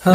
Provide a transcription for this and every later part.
لا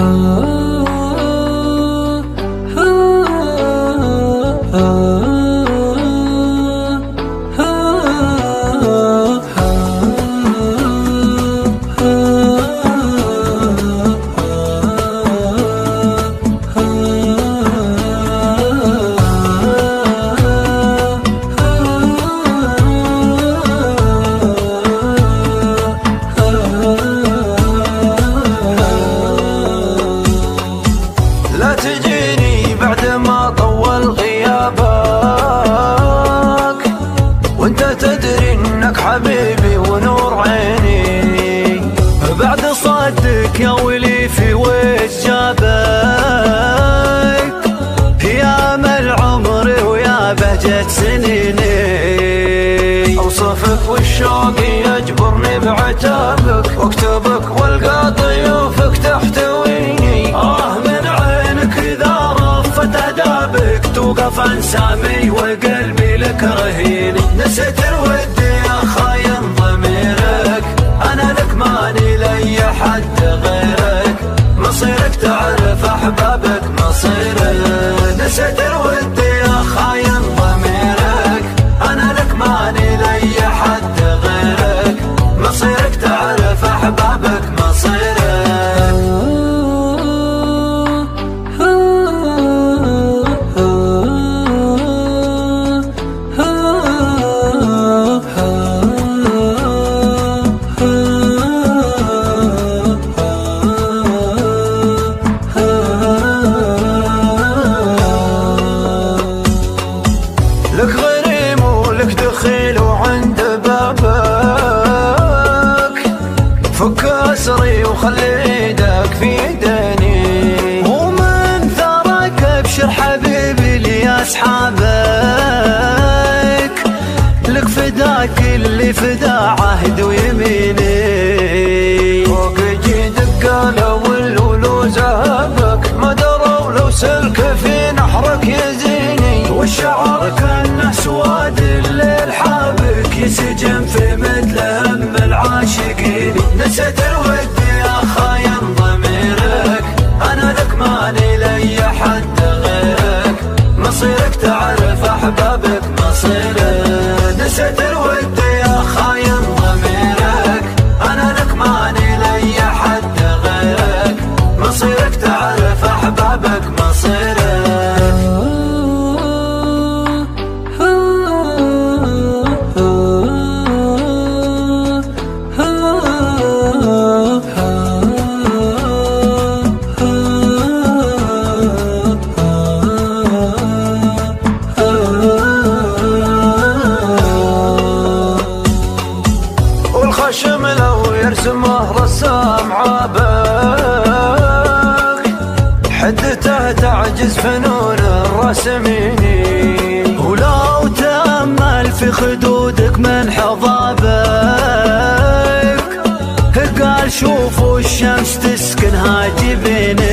تجيني بعد ما طول غيابك وانت تدري انك حبيبي ونور عيني، بعد صدق يا ولي في وجه جابك، يا امل عمري ويا بهجة سنيني، اوصفك والشوق يجبرني بعتابك، واكتبك والقى ضيوفك تحتويني، من عينك اذا رفت ادابك توقف انسامي وقلبي لك رهيني، نسيت الود يا خاين ضميرك، انا لك ماني لي حد غيرك، مصيرك تعرف احبابك مصيرك، نسيت الود يا خاين ضميرك، انا لك ماني لي حد غيرك، مصيرك تعرف احبابك مصيرك. لك غريم ولك دخيل وعند بابك، فك اسري وخلي ايدك في ايديني، ومن ثرك ابشر حبيبي لي اصحابك، لك فداك اللي فدا عهد ويميني، فوق جيدك قالوا ولولو ذهبك، ما دروا لو سلك في نحرك يزيني، والشعر كان سواد الليل حابك، يسجن في مثل هم العاشقين، نسيت الود يا خاين ضميرك، انا لك ماني لي حد غيرك، مصيرك تعرف احبابك مصيرك، نسيت الود يا خاين ضميرك، انا لك ماني لي حد غيرك، مصيرك تعرف احبابك مصيرك. والخشم لو يرسمه رسام عابك، حدته تعجز فنون الرسميني، ولو تأمل في خدودك من حضابك، قال شوفوا الشمس تسكنها جبيني،